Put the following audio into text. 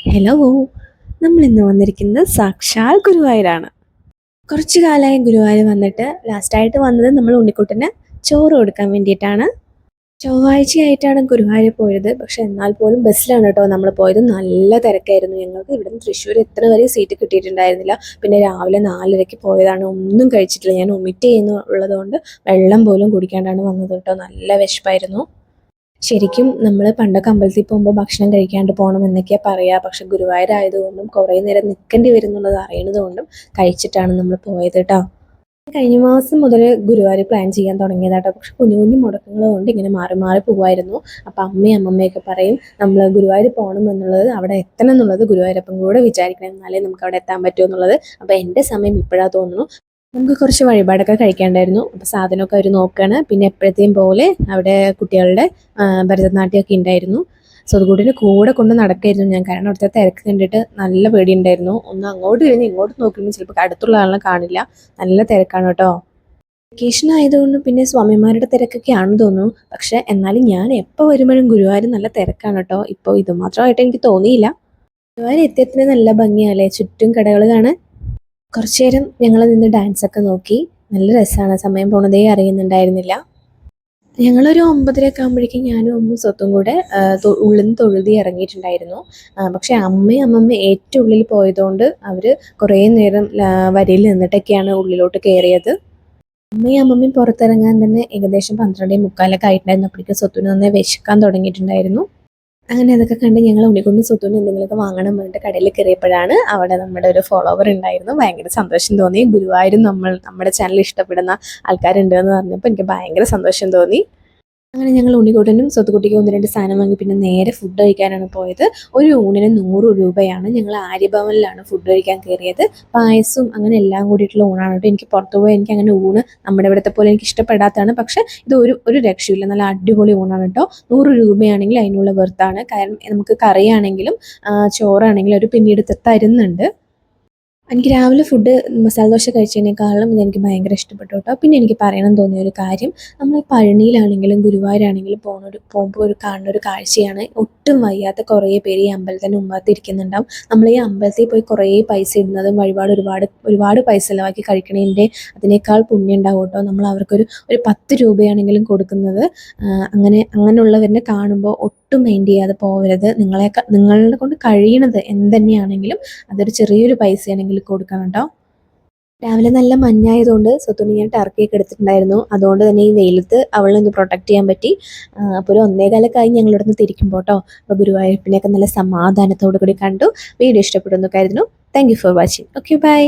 Hello, നമ്മൾ ഇന്ന് വന്നിരിക്കുന്നത് സാക്ഷാൽ ഗുരുവായൂരാണ്. കുറച്ചു കാലമായി ഗുരുവായൂർ വന്നിട്ട് ലാസ്റ്റായിട്ട് വന്നത് നമ്മൾ ഉണ്ണിക്കുട്ടന് ചോറ് കൊടുക്കാൻ വേണ്ടിയിട്ടാണ്. ചൊവ്വാഴ്ചയായിട്ടാണ് ഗുരുവായൂർ പോയത്. പക്ഷെ എന്നാൽ പോലും ബസ്സിലാണ് കേട്ടോ നമ്മൾ പോയത്. നല്ല തിരക്കായിരുന്നു. ഞങ്ങൾക്ക് ഇവിടുന്ന് തൃശ്ശൂർ എത്ര വരെ സീറ്റ് കിട്ടിയിട്ടുണ്ടായിരുന്നില്ല. പിന്നെ രാവിലെ 4:30 പോയതാണ്. ഒന്നും കഴിച്ചിട്ടില്ല. ഞാൻ ഒമിറ്റ് ചെയ്യുന്നുള്ളതുകൊണ്ട് വെള്ളം പോലും കുടിക്കാണ്ടാണ് വന്നത് കേട്ടോ. നല്ല വിശപ്പായിരുന്നു. ശരിക്കും നമ്മൾ പണ്ടൊക്കെ അമ്പലത്തിൽ പോകുമ്പോൾ ഭക്ഷണം കഴിക്കാണ്ട് പോകണം എന്നൊക്കെയാണ് പറയുക. പക്ഷെ ഗുരുവായൂരായതുകൊണ്ടും കുറേ നേരം നിൽക്കേണ്ടി വരും എന്നുള്ളത് അറിയണതുകൊണ്ടും കഴിച്ചിട്ടാണ് നമ്മൾ പോയത് കേട്ടോ. കഴിഞ്ഞ മാസം മുതൽ ഗുരുവായൂർ പ്ലാൻ ചെയ്യാൻ തുടങ്ങിയതാട്ടോ. പക്ഷെ കുഞ്ഞു കുഞ്ഞു മുടക്കങ്ങൾ കൊണ്ട് ഇങ്ങനെ മാറി മാറി പോകുമായിരുന്നു. അപ്പം അമ്മയും അമ്മമ്മയൊക്കെ പറയും നമ്മൾ ഗുരുവായൂർ പോകണം എന്നുള്ളത്, അവിടെ എത്തണം എന്നുള്ളത് ഗുരുവായൂരപ്പം കൂടെ വിചാരിക്കണം, എന്നാലേ നമുക്ക് അവിടെ എത്താൻ പറ്റൂ എന്നുള്ളത്. അപ്പോൾ എൻ്റെ സമയം ഇപ്പോഴാണ് തോന്നുന്നു. നമുക്ക് കുറച്ച് വഴിപാടൊക്കെ കഴിക്കാണ്ടായിരുന്നു. അപ്പോൾ സാധനമൊക്കെ അവർ നോക്കുകയാണ്. പിന്നെ എപ്പോഴത്തെയും പോലെ അവിടെ കുട്ടികളുടെ ഭരതനാട്യമൊക്കെ ഉണ്ടായിരുന്നു. സോ അതുകൂടിന് കൂടെ കൊണ്ട് നടക്കായിരുന്നു ഞാൻ. കാരണം അവിടുത്തെ തിരക്ക് കണ്ടിട്ട് നല്ല പേടിയുണ്ടായിരുന്നു. ഒന്ന് അങ്ങോട്ട് കഴിഞ്ഞ് ഇങ്ങോട്ട് നോക്കുമ്പോൾ ചിലപ്പോൾ അടുത്തുള്ള ആളിനെ കാണില്ല. നല്ല തിരക്കാണ് കേട്ടോ. വെക്കേഷൻ ആയതുകൊണ്ട് പിന്നെ സ്വാമിമാരുടെ തിരക്കൊക്കെ ആണെന്ന് തോന്നുന്നു. പക്ഷെ എന്നാലും ഞാൻ എപ്പോൾ വരുമ്പോഴും ഗുരുവായൂർ നല്ല തിരക്കാണ് കേട്ടോ. ഇപ്പോൾ ഇതുമാത്രമായിട്ട് എനിക്ക് തോന്നിയില്ല. ഗുരുവായൂർ എത്തിയത്തിന് നല്ല ഭംഗിയല്ലേ ചുറ്റും കടകൾ കാണാൻ. കുറച്ചു നേരം ഞങ്ങൾ നിന്ന് ഡാൻസൊക്കെ നോക്കി. നല്ല രസമാണ്. സമയം പോണതേ അറിയുന്നുണ്ടായിരുന്നില്ല. ഞങ്ങളൊരു 9:30 ആകുമ്പോഴേക്കും ഞാനും അമ്മും സ്വത്തും കൂടെ ഉള്ളിൽ നിന്ന് തൊഴുതി ഇറങ്ങിയിട്ടുണ്ടായിരുന്നു. പക്ഷേ അമ്മയും അമ്മമ്മ ഏറ്റവും ഉള്ളിൽ പോയതുകൊണ്ട് അവർ കുറേ നേരം വരിയിൽ നിന്നിട്ടൊക്കെയാണ് ഉള്ളിലോട്ട് കയറിയത്. അമ്മയും അമ്മമ്മയും പുറത്തിറങ്ങാൻ തന്നെ ഏകദേശം 12:45 ആയിട്ടുണ്ടായിരുന്നു. അപ്പോഴേക്കും സ്വത്തുന് നന്നേ വിശക്കാൻ തുടങ്ങിയിട്ടുണ്ടായിരുന്നു. അങ്ങനെ അതൊക്കെ കണ്ട് ഞങ്ങൾ ഉണ്ണിക്കുട്ടനും സ്വത്തുവിനും എന്തെങ്കിലുമൊക്കെ വാങ്ങണം പറഞ്ഞിട്ട് കടയിൽ കയറിയപ്പോഴാണ് അവിടെ നമ്മുടെ ഒരു ഫോളോവർ ഉണ്ടായിരുന്നു. ഭയങ്കര സന്തോഷം തോന്നി. ഗുരുവായൂരും നമ്മുടെ ചാനൽ ഇഷ്ടപ്പെടുന്ന ആൾക്കാരുണ്ട് എന്ന് പറഞ്ഞപ്പോൾ എനിക്ക് ഭയങ്കര സന്തോഷം തോന്നി. അങ്ങനെ ഞങ്ങൾ ഉണ്ണിക്കുട്ടനും സ്വത്തുക്കുട്ടിക്കും 1-2 സാധനം വാങ്ങി പിന്നെ നേരെ ഫുഡ് കഴിക്കാനാണ് പോയത്. ഒരു ഊണിന് 100 രൂപയാണ്. ഞങ്ങൾ ആര്യഭവനിലാണ് ഫുഡ് കഴിക്കാൻ കയറിയത്. പായസവും അങ്ങനെ എല്ലാം കൂടിയിട്ടുള്ള ഊണാണ് കേട്ടോ. എനിക്ക് പുറത്ത് പോയി എനിക്ക് അങ്ങനെ ഊണ് നമ്മുടെ ഇവിടുത്തെ പോലെ എനിക്ക് ഇഷ്ടപ്പെടാത്തതാണ്. പക്ഷേ ഇത് ഒരു രക്ഷയില്ല. നല്ല അടിപൊളി ഊണാണ് കേട്ടോ. 100 രൂപയാണെങ്കിൽ അതിനുള്ള വെർത്താണ്. കാരണം നമുക്ക് കറിയാണെങ്കിലും ചോറാണെങ്കിലും ഒരു പിന്നീട് തരുന്നുണ്ട്. എനിക്ക് രാവിലെ ഫുഡ് മസാല ദോശ കഴിച്ചതിനേക്കാളും ഇതെനിക്ക് ഭയങ്കര ഇഷ്ടപ്പെട്ടു കേട്ടോ. പിന്നെ എനിക്ക് പറയണം തോന്നിയ ഒരു കാര്യം, നമ്മൾ പഴനിയിലാണെങ്കിലും ഗുരുവായൂരാണെങ്കിലും പോകുമ്പോൾ കാണുന്ന ഒരു കാഴ്ചയാണ്, ഒട്ടും വയ്യാത്ത കുറേ പേര് ഈ അമ്പലത്തിൻ്റെ മുമ്പത്ത് ഇരിക്കുന്നുണ്ടാവും. നമ്മൾ ഈ അമ്പലത്തിൽ പോയി കുറേ പൈസ ഇടുന്നതും വഴിപാട് ഒരുപാട് പൈസ ചിലവാക്കി കഴിക്കണതിൻ്റെ അതിനേക്കാൾ പുണ്യം ഉണ്ടാവും കേട്ടോ നമ്മൾ അവർക്കൊരു 10 രൂപയാണെങ്കിലും കൊടുക്കുന്നത്. അങ്ങനെയുള്ളവരെ കാണുമ്പോൾ ഒട്ടും മൈൻഡ് ചെയ്യാതെ പോകരുത്. നിങ്ങളെ കൊണ്ട് കഴിയണത് എന്തുതന്നെയാണെങ്കിലും അതൊരു ചെറിയൊരു പൈസയാണെങ്കിൽ കൊടുക്കണം കേട്ടോ. രാവിലെ നല്ല മഞ്ഞായതുകൊണ്ട് സ്വത്തുണി ഞാൻ ടർക്കിയൊക്കെ എടുത്തിട്ടുണ്ടായിരുന്നു. അതുകൊണ്ട് തന്നെ ഈ വെയിലത്ത് അവളെ ഒന്ന് പ്രൊട്ടക്ട് ചെയ്യാൻ പറ്റി. അപ്പോൾ ഒരു 1:15 ഞങ്ങളിവിടെ നിന്ന് തിരിക്കുമ്പോൾ കേട്ടോ. അപ്പോൾ ഗുരുവായൂരപ്പനെയൊക്കെ നല്ല സമാധാനത്തോടു കൂടി കണ്ടു. വീഡിയോ ഇഷ്ടപ്പെടുന്നു കരുതുന്നു. Thank you for watching. Okay, by.